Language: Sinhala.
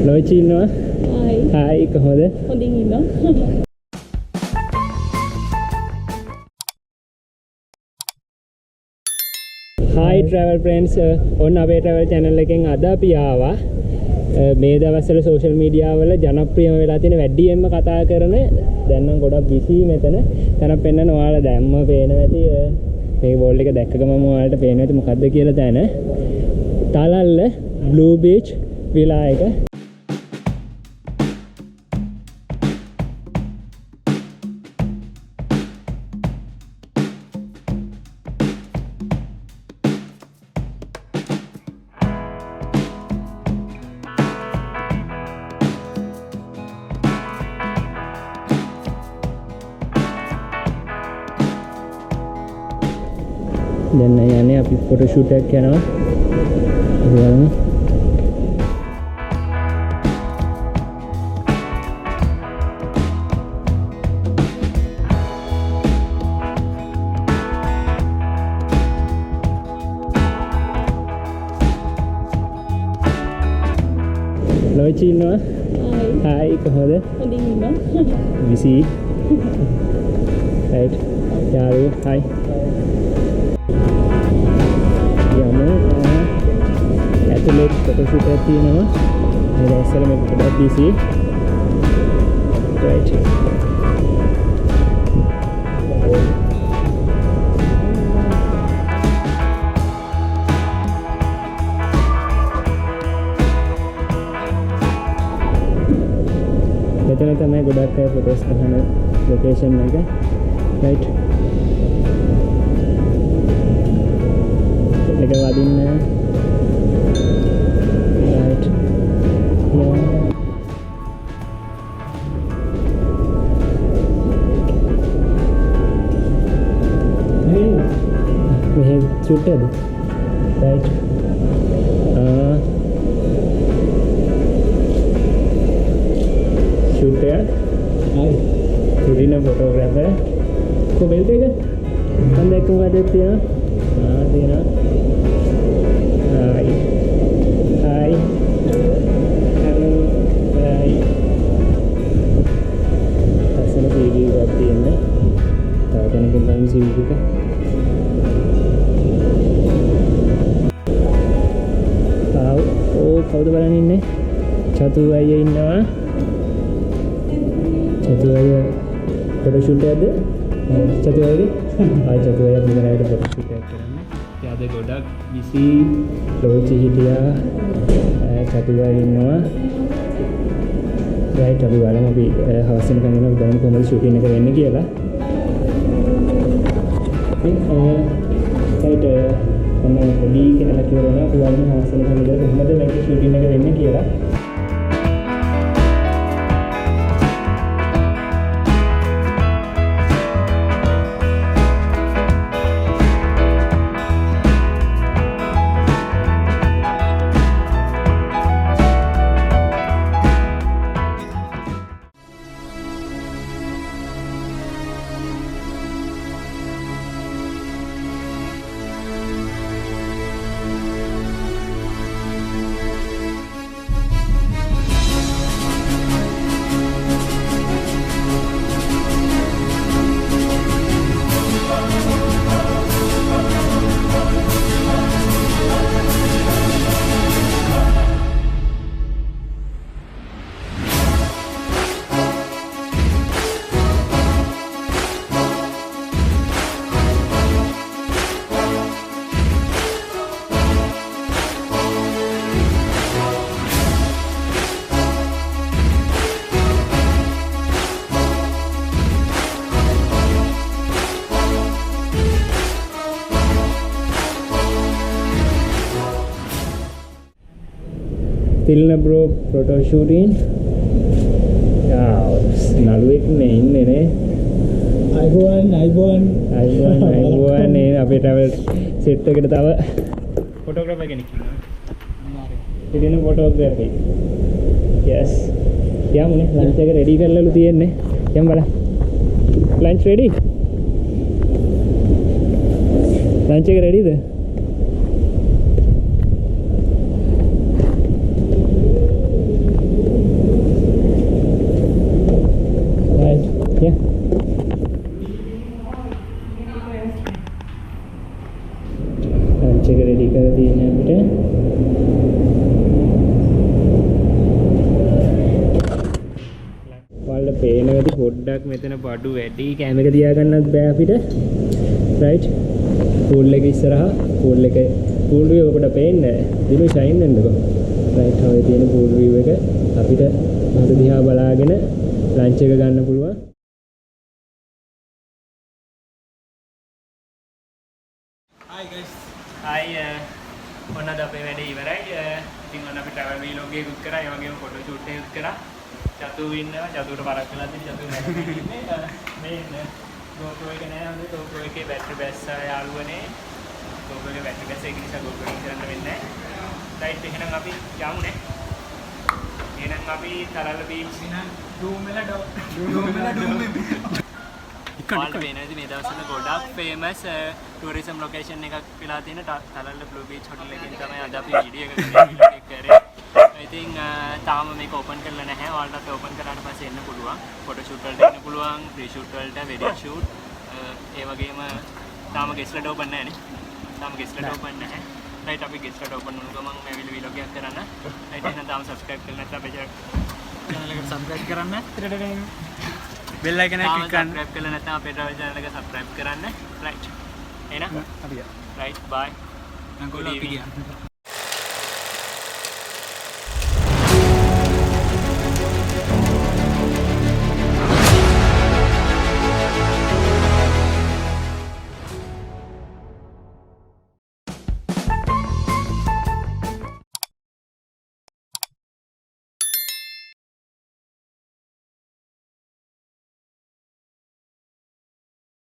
ලොයිචි ඉන්නවා. හායි කොහොමද? හොඳින් ඉන්නවා. Hi travel friends, on our travel channel එකෙන් අද අපි ආවා මේ දවස්වල social media වල ජනප්‍රියම වෙලා තියෙන වැඩියෙන්ම කතා කරන දැන් නම් ගොඩක් busy මෙතන තැනක් පෙන්නන ඔයාලා දැම්ම පේනවා ඇති මේ වෝල් එක දැක්ක ගමන් ඔයාලට පේනවා ඇති මොකද්ද කියලා තැන Talalla Blue Beach villa එක දැන් යන්නේ අපි ෆොටෝ ෂූට් එකක් යනවා බලමු ලොයිචි ඉන්නවා හායි කොහොමද හොඳින් ඉන්නවා busy right යාළුවෝ හායි ඇතුලේ ෆොටෝ ෂූට් එකක් තියෙනවා මේ දවස්වල මේක ගොඩක් busy right මෙතන තමයි ගොඩක් අය ෆොටෝස් ගන්න ලොකේෂන් එක right එක වදින්න right we have shooted right shooter photographer ko bel dega हम देखूंगा देखते हैं हाँ देना हाय हाय हेलो हाय ऐसे ना वीडियो करती है ना ताकि ना कितना भी वीडियो का आओ ओ कौन बनाने इन्हें छतु आये इन्हें छतु आये फोटो शूट है दे छतु आये आज छतु आये अपने बनाए तो फोटो शूट करते हैं याद है गोड़ा बिसी लोची हिटिया छतु आये इन्हें राइट अभी वाले में भी हाउसिंग करने में उदाहरण को हमारी शूटिंग करने की है राइट हमें बड़ी के अलग क्यों रहना अभी वाले में हाउसिंग करने के लिए हमारे में शूटिंग करने की है Tilna bro photo shooting naluwek ne inne ne iPhone ne අපේ travel set එකට තව photographer කෙනෙක් ඉන්නවා ඉතින් photography yes යමුනේ lunch එක ready කරලාලු තියෙන්නේ යමු බලන්න lunch ready lunch එක ready ද පේනවා ඇති පොඩ්ඩක් මෙතන බඩු වැඩි කැම එක තියාගන්නත් බෑ අපිට රයිට් පූල් එක ඉස්සරහා පූල් view ඔකට පේන්නේ දිනු ෂයින් වෙන්නකෝ රයිට් හොය තියෙන පූල් view එක අපිට මත දිහා බලාගෙන ලන්ච් එක ගන්න පුළුවන් Hi guys. Hi ඔන්න අද අපේ වැඩේ ඉවරයි ඉතින් ඔන්න අපි travel vlog එකකුත් කරා ඒ වගේම ෆොටෝ ෂූට් එකකුත් කරා චතු ඉන්නවා චතුට පරක් වෙලා තියෙන චතු ඉන්නේ මේ GoPro එක නෑ හොඳේ GoPro එකේ බැටරි බැස්ස යාළුවනේ GoPro එකේ බැටරි බැස්ස ඒක නිසා GoPro එක කරන්න වෙන්නේ නෑ රයිට් එහෙනම් අපි යමු නේ එහෙනම් අපි තරල්ල බීච් Sinan room වල ඔයාලට පේනවාද මේ දවස්වල ගොඩක් ෆේමස් ටූරිසම් ලොකේෂන් එකක් වෙලා තියෙන තලල්ල බ්ලූ බීච් හොටල් එකෙන් තමයි අද අපි වීඩියෝ එකක් කරේ. ඉතින් තාම මේක ඕපන් කරලා නැහැ. ඔයාලට ඕපන් කරාට පස්සේ එන්න පුළුවන්. ෆොටෝ ෂූට් වලට එන්න පුළුවන්, ප්‍රී ෂූට් වලට, වෙඩින් ෂූට්. ඒ වගේම තාම ගෙස්ලට ඕපන් නැහැ නේ. තාම ගෙස්ලට ඕපන් නැහැ. රයිට් අපි ගෙස්ලට ඕපන් වුණ ගමන් මේ වීඩියෝ එකක් කරන්න. රයිට් එහෙනම් තාම සබ්ස්ක්‍රයිබ් කරලා නැත්නම් අපේ channel එකට subscribe කරන්න. bell icon එක click කරන්න. සබ්ස්ක්‍රයිබ් කරලා නැත්නම් අපේ travel channel එක සබ්ස්ක්‍රයිබ් කරන්න. රයිට්. එහෙනම් අපි රයිට් බයි. ගියා.